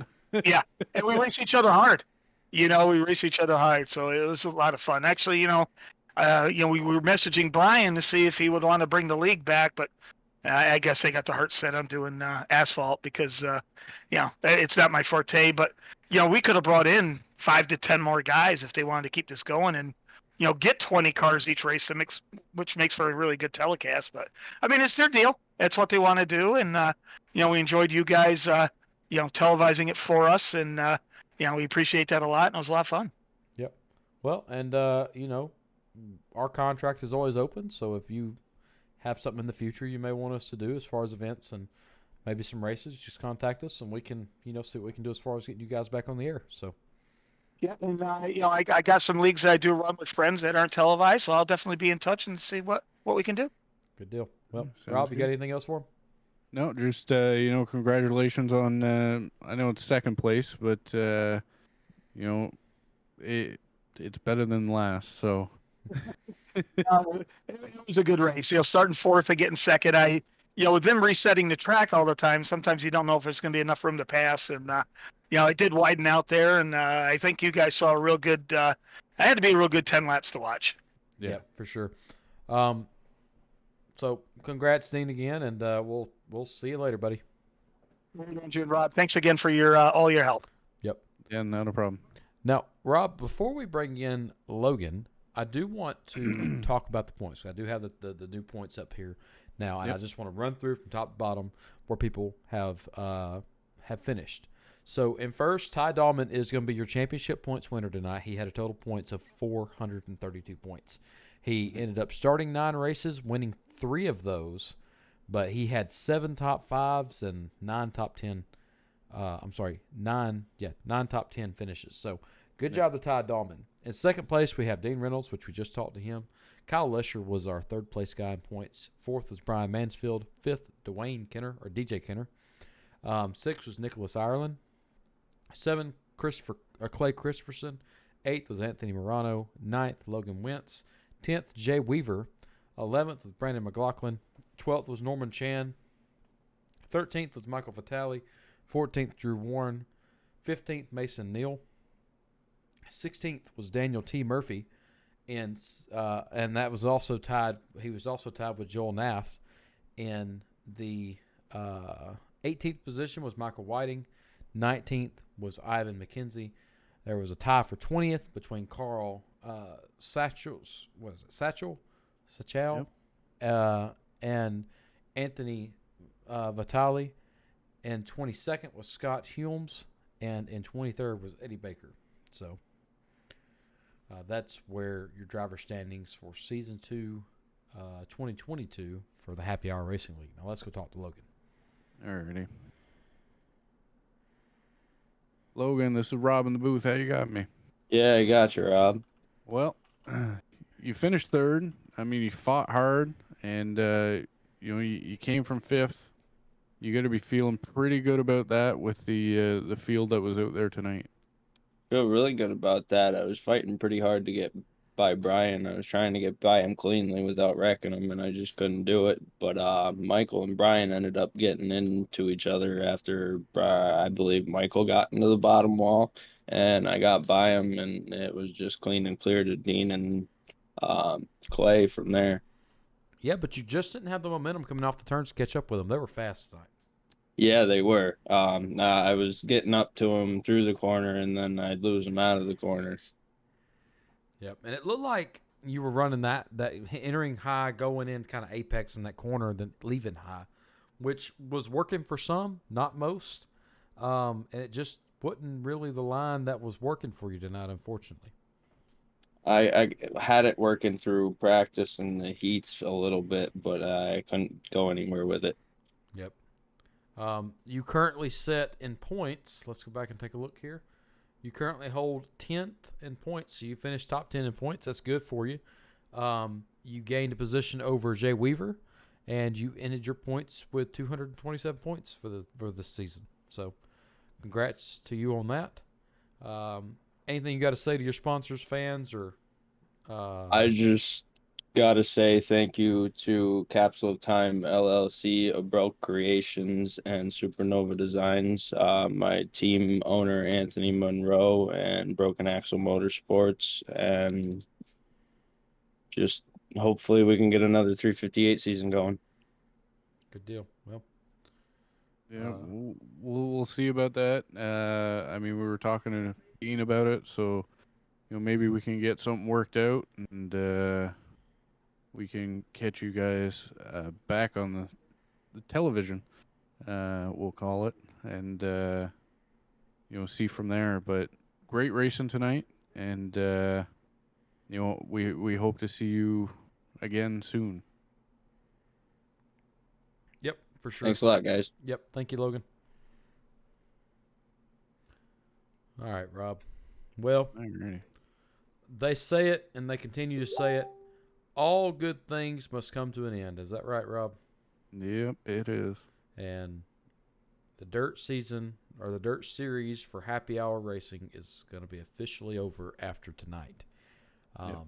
Yeah. And we race each other hard. We race each other hard. So it was a lot of fun. Actually, we were messaging Brian to see if he would want to bring the league back, but I guess they got the heart set on doing asphalt because, it's not my forte. But, we could have brought in 5 to 10 more guys if they wanted to keep this going and, get 20 cars each race, which makes for a really good telecast. But, I mean, it's their deal. It's what they want to do. And, we enjoyed you guys, televising it for us. And, we appreciate that a lot. And it was a lot of fun. Yep. Well, and, our contract is always open. So if you have something in the future you may want us to do as far as events and maybe some races, just contact us and we can, see what we can do as far as getting you guys back on the air. So, yeah, and I got some leagues that I do run with friends that aren't televised, so I'll definitely be in touch and see what we can do. Good deal. Well, Sounds Rob, you got good. anything else for him? No, just congratulations on. I know it's second place, but it's better than last. So. It was a good race. Starting fourth and getting second. With them resetting the track all the time, sometimes you don't know if there's going to be enough room to pass. And it did widen out there, and I think you guys saw a real good. I had to be a real good 10 laps to watch. Yeah, for sure. So congrats, Dean, again, and we'll see you later, buddy. Andrew and Rob, thanks again for your all your help. Yep. Yeah, not a problem. Now, Rob, before we bring in Logan, I do want to talk about the points. I do have the new points up here now, and I just want to run through from top to bottom where people have finished. So in first, Ty Dahlman is going to be your championship points winner tonight. He had a total points of 432 points. He ended up starting 9 races, winning 3 of those, but he had 7 top 5s and 9 top 10. 9 top 10 finishes. So good job to Ty Dahlman. In second place, we have Dean Reynolds, which we just talked to him. Kyle Lesher was our third place guy in points. Fourth was Brian Mansfield. Fifth, Dwayne Kenner, or DJ Kenner. Sixth was Nicholas Ireland. 7, Clay Christopherson. 8th was Anthony Morano. 9th, Logan Wentz. 10th, Jay Weaver. 11th was Brandon McLaughlin. 12th was Norman Chan. 13th was Michael Vitale. 14th, Drew Warren. 15th, Mason Neal. 16th was Daniel T. Murphy. And that was also tied. He was also tied with Joel Naft. In the 18th position was Michael Whiting. 19th was Ivan McKenzie. There was a tie for 20th between Carl Satchel, and Anthony Vitale. And 22nd was Scott Hulmes, and in 23rd was Eddie Baker. So that's where your driver standings for Season 2, 2022 for the Happy Hour Racing League. Now let's go talk to Logan. Alrighty. Logan, this is Rob in the booth. How you got me? Yeah, I got you, Rob. Well, you finished third. I mean, you fought hard, and you came from 5th. You got to be feeling pretty good about that with the field that was out there tonight. Feel really good about that. I was fighting pretty hard to get by Brian. I was trying to get by him cleanly without wrecking him, and I just couldn't do it. But Michael and Brian ended up getting into each other after I believe Michael got into the bottom wall, and I got by him, and it was just clean and clear to Dean and Clay from there. Yeah, but you just didn't have the momentum coming off the turns to catch up with them. They were fast tonight. Yeah, they were. I was getting up to him through the corner, and then I'd lose him out of the corner. Yep, and it looked like you were running that entering high, going in kind of apex in that corner, then leaving high, which was working for some, not most. And it just wasn't really the line that was working for you tonight, unfortunately. I had it working through practice and the heats a little bit, but I couldn't go anywhere with it. Yep. You currently sit in points. Let's go back and take a look here. You currently hold 10th in points, so you finished top 10 in points. That's good for you. You gained a position over Jay Weaver, and you ended your points with 227 points for the season. So, congrats to you on that. Anything you got to say to your sponsors, fans, or? I just gotta say thank you to Capsule of Time LLC, Abroke Creations, and Supernova Designs, my team owner Anthony Monroe, and Broken Axle Motorsports, and just hopefully we can get another 358 season going. Good deal. Well, Yeah, we'll see about that. I mean, we were talking to Dean about it, so maybe we can get something worked out, and we can catch you guys back on the television, we'll call it, and see from there. But great racing tonight, and we hope to see you again soon. yep, for sure. Thanks a lot, guys. Yep, thank you, Logan. All right, Rob. Well, Alrighty. they say it, and they continue to say it. All good things must come to an end. Is that right, Rob? Yep, it is. And the dirt season, or the dirt series for Happy Hour Racing, is going to be officially over after tonight. Yep.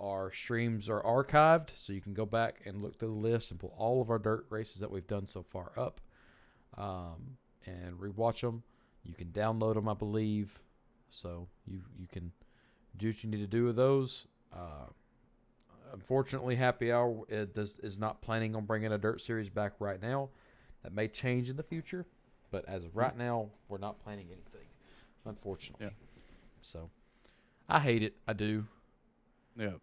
Our streams are archived, so you can go back and look through the list and pull all of our dirt races that we've done so far up, and rewatch them. You can download them, I believe. So you can do what you need to do with those. Unfortunately, Happy Hour is not planning on bringing a dirt series back right now. That may change in the future, but as of right now, we're not planning anything, unfortunately. Yep. So I hate it. I do. Yeah.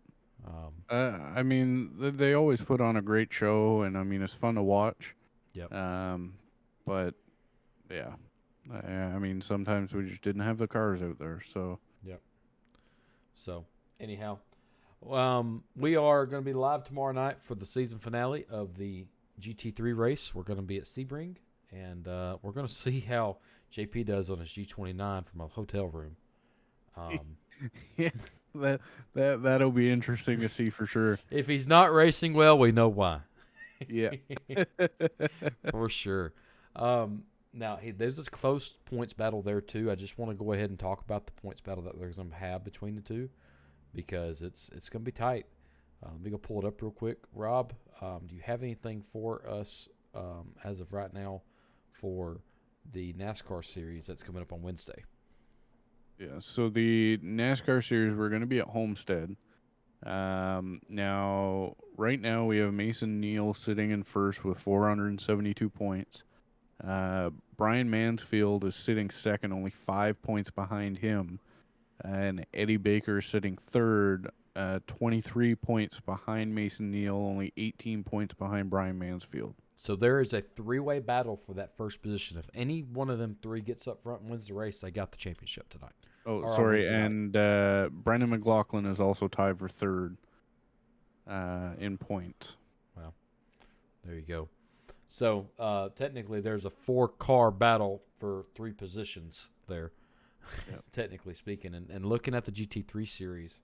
I mean, they always put on a great show, and I mean, it's fun to watch. Yep. But yeah, I mean, sometimes we just didn't have the cars out there, so. Yep. So anyhow, We are going to be live tomorrow night for the season finale of the GT3 race. We're going to be at Sebring, and we're going to see how JP does on his G29 from a hotel room. Yeah, that'll be interesting to see for sure. If he's not racing well, we know why. Yeah. For sure. Now, there's this close points battle there, too. I just want to go ahead and talk about the points battle that they're going to have between the two because it's going to be tight. Let me go pull it up real quick. Rob, do you have anything for us as of right now for the NASCAR series that's coming up on Wednesday? Yeah, so the NASCAR series, we're going to be at Homestead. Now, right now, we have Mason Neal sitting in first with 472 points. Brian Mansfield is sitting second, only 5 points behind him. And Eddie Baker is sitting third, 23 points behind Mason Neal, only 18 points behind Brian Mansfield. So there is a three-way battle for that first position. If any one of them three gets up front and wins the race, they got the championship tonight. Oh, sorry, and Brendan McLaughlin is also tied for third in points. Wow. There you go. So technically there's a four-car battle for three positions there, yep. Technically speaking. And looking at the GT3 series,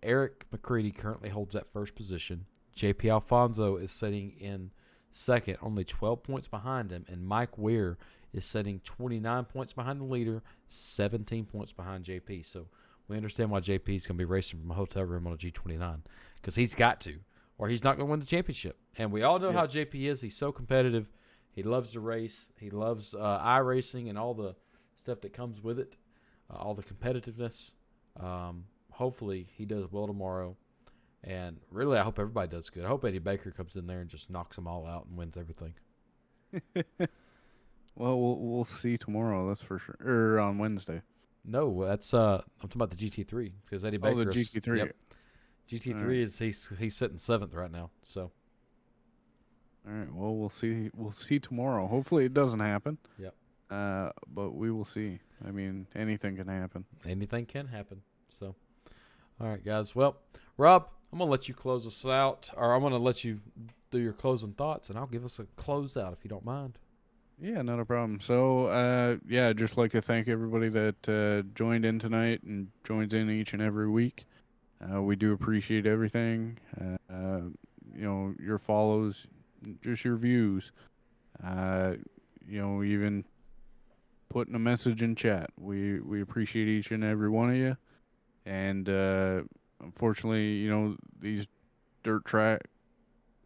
Eric McCready currently holds that first position. JP Alfonso is sitting in second, only 12 points behind him, and Mike Weir is sitting 29 points behind the leader, 17 points behind JP. So we understand why JP is going to be racing from a hotel room on a G29 because he's got to, or he's not going to win the championship. And we all know how JP is. He's so competitive. He loves to race. He loves iRacing and all the stuff that comes with it, all the competitiveness. Hopefully he does well tomorrow. And really, I hope everybody does good. I hope Eddie Baker comes in there and just knocks them all out and wins everything. Well, we'll see tomorrow. That's for sure. Or on Wednesday. No, that's I'm talking about the GT3 because Eddie Baker. Oh, the GT3. Yep, GT3 is he's sitting seventh right now. So. All right. Well, we'll see. We'll see tomorrow. Hopefully, it doesn't happen. Yep. But we will see. I mean, anything can happen. Anything can happen. So. All right, guys. Well, Rob, I'm going to let you close us out, or I'm going to let you do your closing thoughts, and I'll give us a closeout if you don't mind. Yeah, not a problem. So, I'd just like to thank everybody that joined in tonight and joins in each and every week. We do appreciate everything. Your follows, just your views. Even putting a message in chat. We appreciate each and every one of you. And unfortunately, these dirt track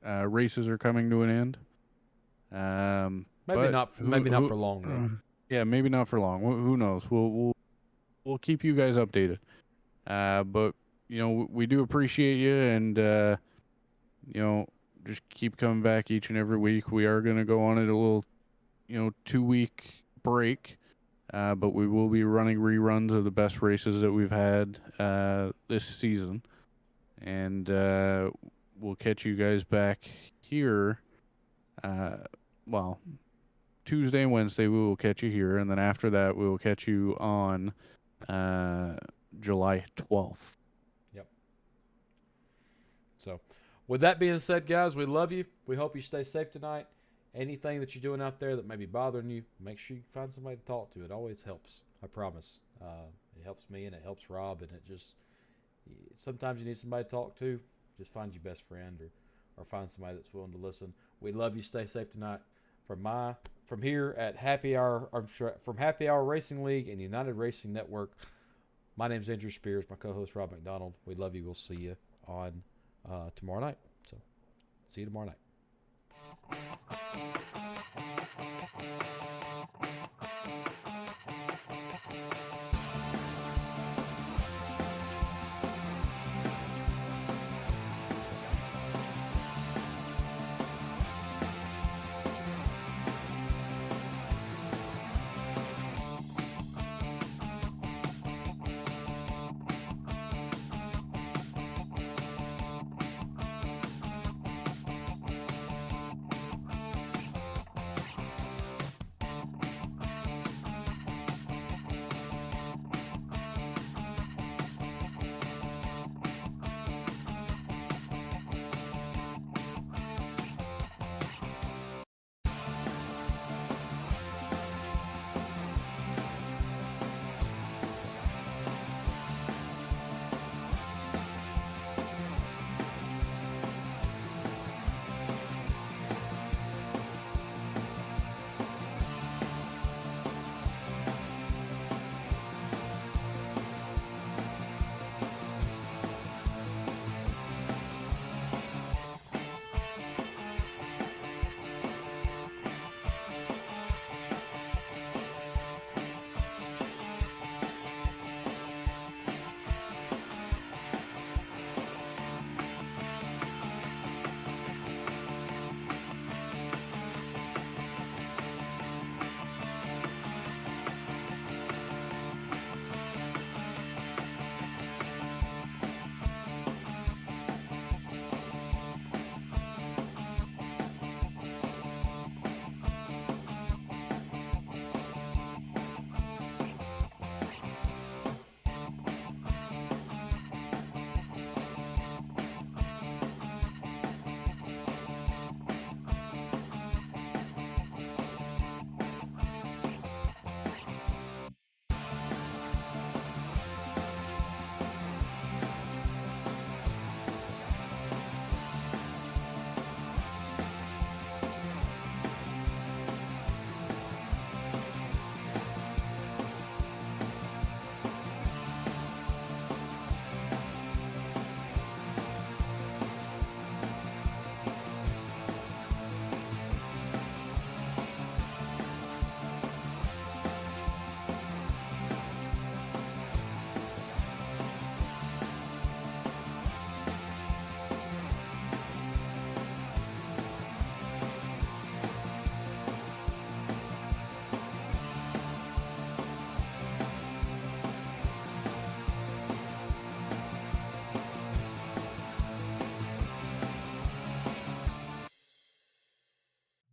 races are coming to an end. Maybe not for long though. Yeah, maybe not for long. Who knows? We'll keep you guys updated. But we do appreciate you, and just keep coming back each and every week. We are gonna go on a little 2-week break. But we will be running reruns of the best races that we've had this season. And we'll catch you guys back here. Tuesday and Wednesday we will catch you here. And then after that, we will catch you on July 12th. Yep. So with that being said, guys, we love you. We hope you stay safe tonight. Anything that you're doing out there that may be bothering you, make sure you find somebody to talk to. It always helps. I promise. It helps me and it helps Rob. And it just, sometimes you need somebody to talk to. Just find your best friend or find somebody that's willing to listen. We love you. Stay safe tonight. From here at Happy Hour Racing League and United Racing Network, my name's Andrew Spears, my co-host Rob McDonald. We love you. We'll see you on tomorrow night. So see you tomorrow night.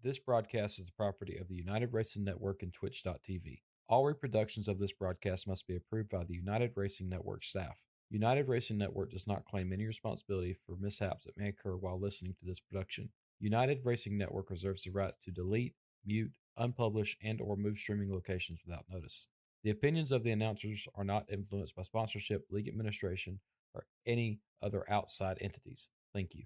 This broadcast is the property of the United Racing Network and Twitch.tv. All reproductions of this broadcast must be approved by the United Racing Network staff. United Racing Network does not claim any responsibility for mishaps that may occur while listening to this production. United Racing Network reserves the right to delete, mute, unpublish, and/or move streaming locations without notice. The opinions of the announcers are not influenced by sponsorship, league administration, or any other outside entities. Thank you.